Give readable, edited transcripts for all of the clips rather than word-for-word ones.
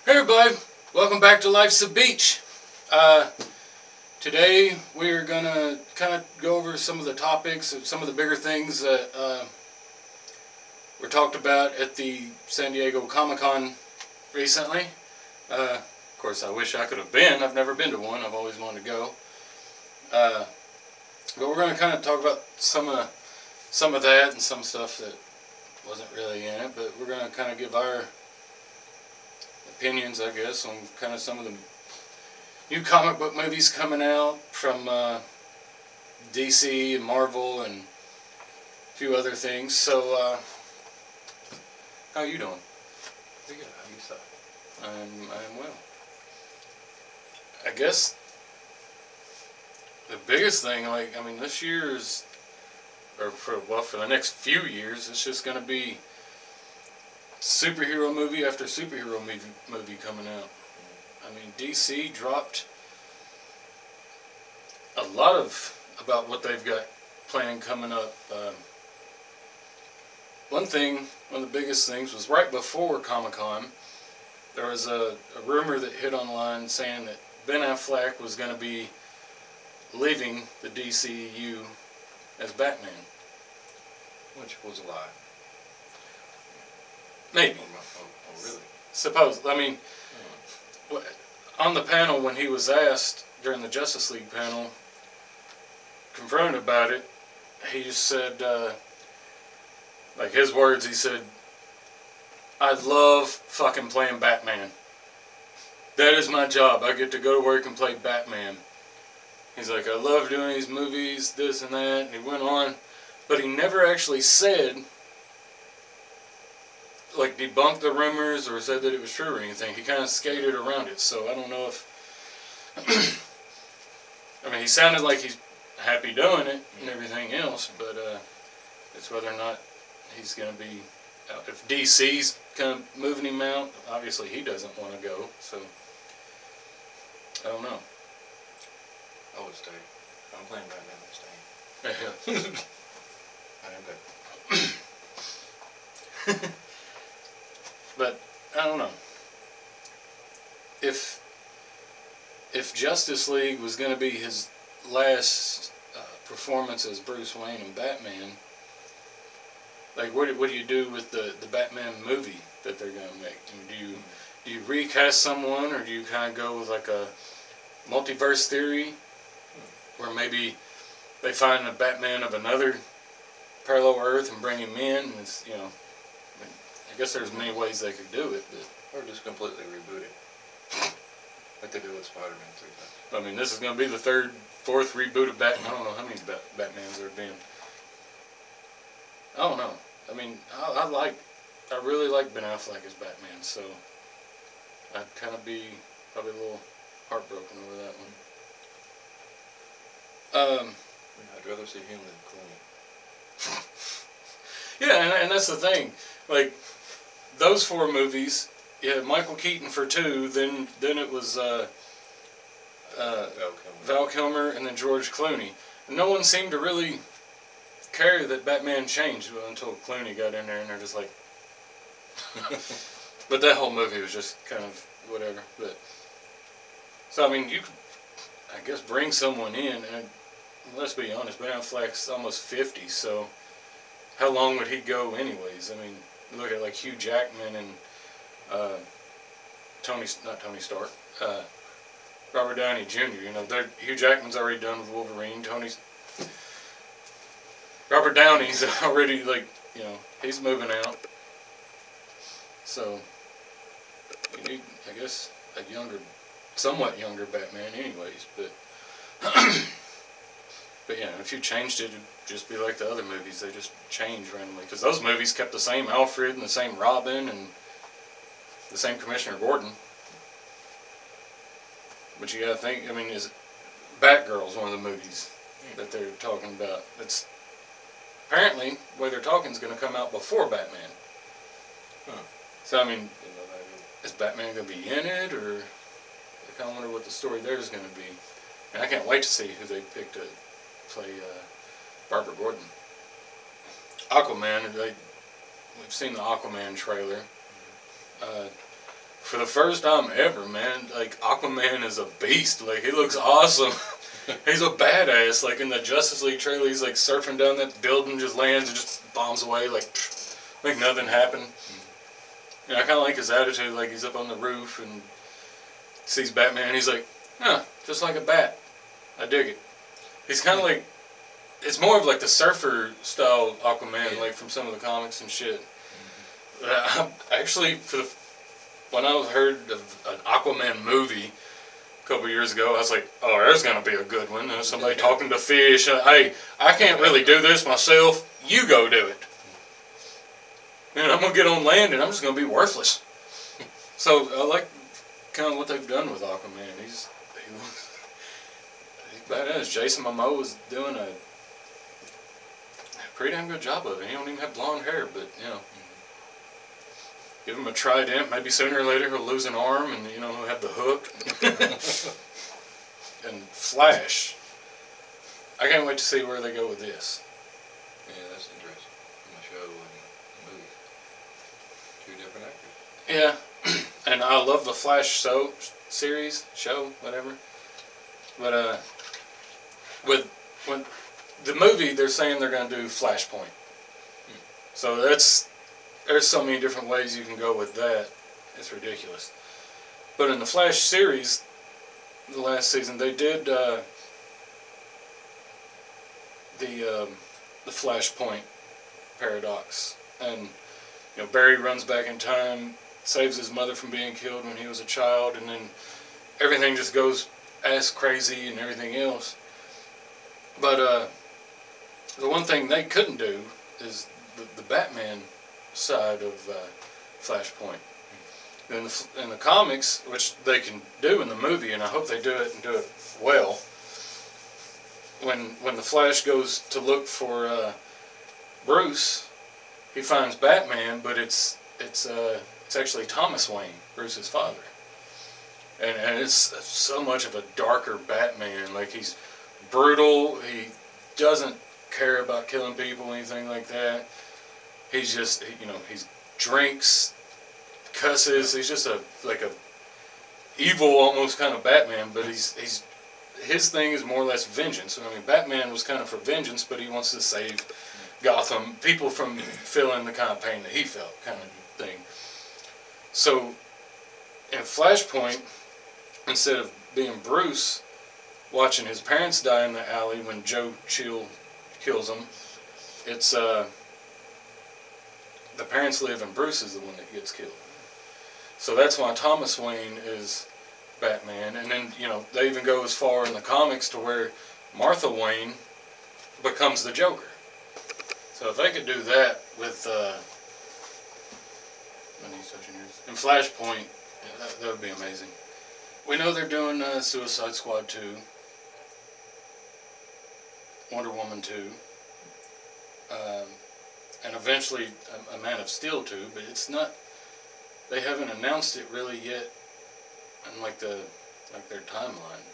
Hey everybody, welcome back to Life's a Beach. Today we're going to kind of go over some of the topics, some of the bigger things that were talked about at the San Diego Comic-Con recently. Of course, I wish I could have been. I've never been to one. I've always wanted to go. But we're going to kind of talk about some of that and some stuff that wasn't really in it. But we're going to kind of give our opinions, I guess, on kind of some of the new comic book movies coming out from DC and Marvel and a few other things. So, how are you doing? Pretty good. How you say? I'm well. I guess the biggest thing, this year's, or for the next few years, it's just going to be superhero movie after superhero movie coming out. I mean, DC dropped a lot about what they've got planned coming up. One of the biggest things was right before Comic-Con, there was a rumor that hit online saying that Ben Affleck was going to be leaving the DCU as Batman. Which was a lie. Maybe. Oh, really? Suppose. I mean, on the panel when he was asked during the Justice League panel, confronted about it, he just said, like his words, he said, "I love fucking playing Batman. That is my job. I get to go to work and play Batman." He's like, "I love doing these movies, this and that," and he went on, but he never actually said, like, debunked the rumors or said that it was true or anything. He kind of skated around it, so I don't know if I mean, he sounded like he's happy doing it and everything else, but it's whether or not he's going to be out. If DC's kind of moving him out, obviously he doesn't want to go, so I don't know. I would stay. I'm playing Batman, I'm staying. I am good. But I don't know. If Justice League was going to be his last performance as Bruce Wayne and Batman, like what do you do with the Batman movie that they're going to make? Do you recast someone, or do you kind of go with like a multiverse theory, where maybe they find a Batman of another parallel Earth and bring him in, and it's, you know, I guess there's many ways they could do it, but or just completely reboot it, like they do with Spider-Man 3 times. I mean, this is going to be the third, fourth reboot of Batman. I don't know how many Batmans there have been. I don't know. I mean, I really like Ben Affleck as Batman, so I'd kind of be probably a little heartbroken over that one. I'd rather see him than Clooney. Yeah, and that's the thing. Like, those four movies, yeah, Michael Keaton for 2, then it was Val Kilmer, and then George Clooney. And no one seemed to really care that Batman changed until Clooney got in there, and they're just like... But that whole movie was just kind of whatever. But so, I mean, you could, I guess, bring someone in, and let's be honest, Ben Affleck's almost 50, so how long would he go anyways? I mean, look at like Hugh Jackman and Robert Downey Jr. You know, Hugh Jackman's already done with Wolverine. Robert Downey's already, like, you know, he's moving out. So you need, I guess, a younger, somewhat younger Batman, anyways. But but yeah, if you changed it, it'd just be like the other movies. They just change randomly, because those movies kept the same Alfred and the same Robin and the same Commissioner Gordon. But you gotta think, I mean, Batgirl's one of the movies that they're talking about. It's apparently, the way they're talking, is going to come out before Batman. Huh. So, I mean, is Batman going to be in it, or I kind of wonder what the story there is going to be. And I can't wait to see who they pick to play Barbara Gordon. Aquaman, we've seen the Aquaman trailer. for the first time ever, man, like, Aquaman is a beast. Like, he looks awesome. He's a badass. Like, in the Justice League trailer, he's, like, surfing down that building, just lands and just bombs away, like nothing happened. And I kind of like his attitude. Like, he's up on the roof and sees Batman. He's like, huh, just like a bat. I dig it. He's kind of like, it's more of like the surfer style Aquaman, like from some of the comics and shit. Actually, when I heard of an Aquaman movie a couple years ago, I was like, oh, there's going to be a good one. Somebody talking to fish. Hey, I can't really do this myself. You go do it. And I'm going to get on land and I'm just going to be worthless. So I like kind of what they've done with Aquaman. He's badass. Jason Momoa was doing a pretty damn good job of it. He don't even have blonde hair, but, you know, give him a trident. Maybe sooner or later he'll lose an arm and, you know, he'll have the hook. And Flash. I can't wait to see where they go with this. Yeah, that's interesting. In the show and the movie. Two different actors. Yeah. And I love the Flash show, whatever. But, with the movie, they're saying they're going to do Flashpoint. So there's so many different ways you can go with that. It's ridiculous. But in the Flash series, the last season, they did the Flashpoint paradox. And, you know, Barry runs back in time, saves his mother from being killed when he was a child, and then everything just goes ass crazy and everything else. But the one thing they couldn't do is the Batman side of Flashpoint. In the comics, which they can do in the movie, and I hope they do it and do it well, when the Flash goes to look for Bruce, he finds Batman, but it's actually Thomas Wayne, Bruce's father. And it's so much of a darker Batman. Like, he's brutal. He doesn't care about killing people, anything like that. He's just, you know, he drinks, cusses. He's just a evil almost kind of Batman. But his thing is more or less vengeance. I mean, Batman was kind of for vengeance, but he wants to save Gotham, people from feeling the kind of pain that he felt, kind of thing. So in Flashpoint, instead of being Bruce watching his parents die in the alley when Joe Chill kills him, it's the parents live and Bruce is the one that gets killed. So that's why Thomas Wayne is Batman. And then, you know, they even go as far in the comics to where Martha Wayne becomes the Joker. So if they could do that with in Flashpoint, that would be amazing. We know they're doing Suicide Squad 2, Wonder Woman 2, and eventually a Man of Steel 2, but it's not, they haven't announced it really yet in their timeline.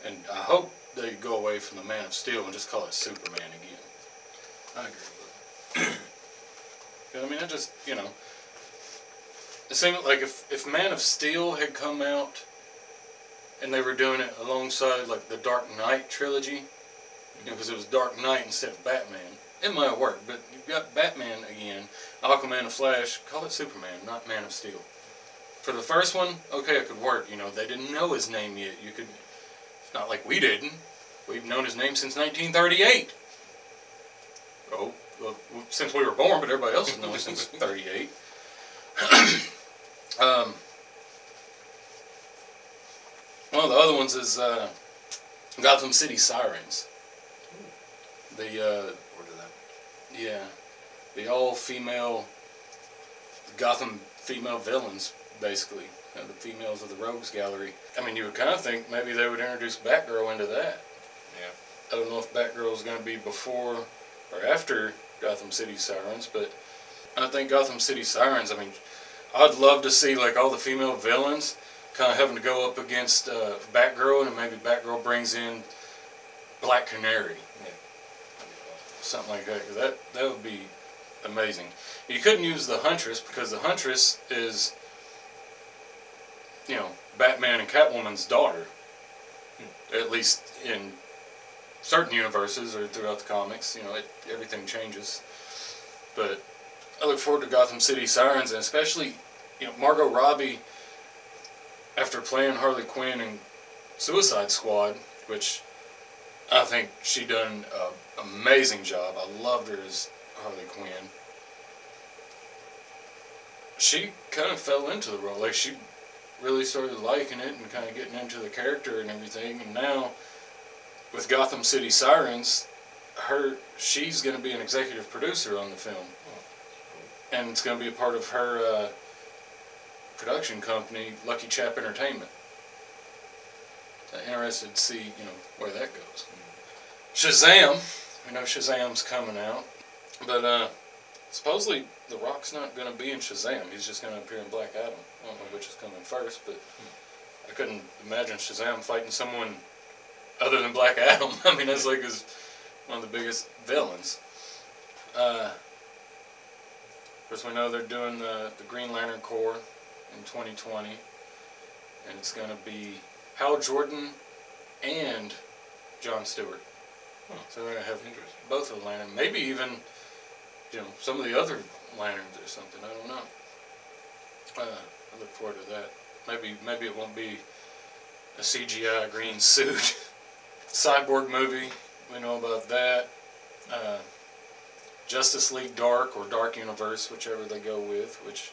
And I hope they go away from the Man of Steel and just call it Superman again. I agree with that. I mean, I just, you know, it seemed like if Man of Steel had come out and they were doing it alongside like the Dark Knight trilogy, you know, because it was Dark Knight instead of Batman, it might have worked. But you've got Batman again, Aquaman and Flash, call it Superman, not Man of Steel. For the first one, okay, it could work. You know, they didn't know his name yet. It's not like we didn't. We've known his name since 1938. Oh, well, since we were born, but everybody else has known him since 38. One of the other ones is Gotham City Sirens. The all-female Gotham female villains, basically. The females of the Rogues Gallery. I mean, you would kind of think maybe they would introduce Batgirl into that. Yeah. I don't know if Batgirl is going to be before or after Gotham City Sirens, but I think Gotham City Sirens, I mean, I'd love to see like all the female villains kind of having to go up against Batgirl, and maybe Batgirl brings in Black Canary. Yeah. Something like that, because that would be amazing. You couldn't use the Huntress, because the Huntress is you know, Batman and Catwoman's daughter. At least in certain universes or throughout the comics, you know, everything changes. But I look forward to Gotham City Sirens, and especially, you know, Margot Robbie, after playing Harley Quinn in Suicide Squad, which I think she done an amazing job. I loved her as Harley Quinn. She kind of fell into the role. Like, she really started liking it and kind of getting into the character and everything. And now, with Gotham City Sirens, she's going to be an executive producer on the film. And it's going to be a part of her production company, Lucky Chap Entertainment. Interested to see, you know, where that goes. Shazam, we know Shazam's coming out, but supposedly The Rock's not going to be in Shazam. He's just going to appear in Black Adam. I don't know which is coming first, but I couldn't imagine Shazam fighting someone other than Black Adam. I mean, that's like one of the biggest villains. Of course, we know they're doing the Green Lantern Corps in 2020, and it's going to be Hal Jordan and Jon Stewart. So they're going to have both of the Lanterns, maybe even, you know, some of the other Lanterns or something. I don't know. I look forward to that. Maybe it won't be a CGI green suit. Cyborg movie, we know about that. Justice League Dark or Dark Universe, whichever they go with, which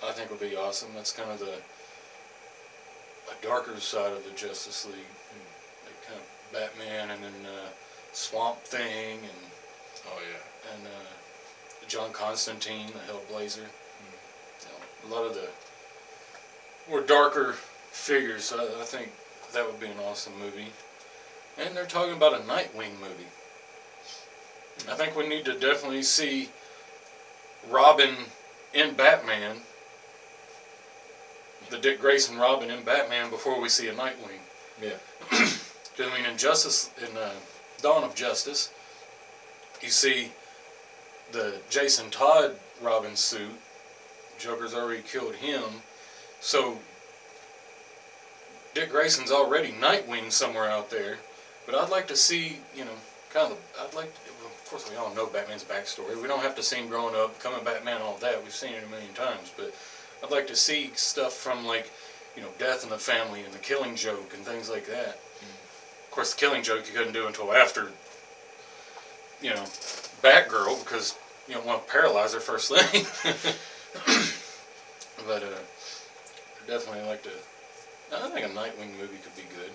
I think will be awesome. That's kind of a darker side of the Justice League. Like kind of Batman and then Swamp Thing and John Constantine, the Hellblazer. You know, a lot of the more darker figures. So I think that would be an awesome movie. And they're talking about a Nightwing movie. I think we need to definitely see Robin in Batman, the Dick Grayson Robin in Batman, before we see a Nightwing. Yeah. Because I mean, in Dawn of Justice, you see the Jason Todd Robin suit. Joker's already killed him, so Dick Grayson's already Nightwing somewhere out there. But I'd like to see, you know, of course we all know Batman's backstory. We don't have to see him growing up, becoming Batman, all that. We've seen it a million times. But I'd like to see stuff from, like, you know, Death in the Family and The Killing Joke and things like that. Of course, The Killing Joke you couldn't do until after, you know, Batgirl, because you don't want to paralyze her first thing. But definitely like to. I think a Nightwing movie could be good.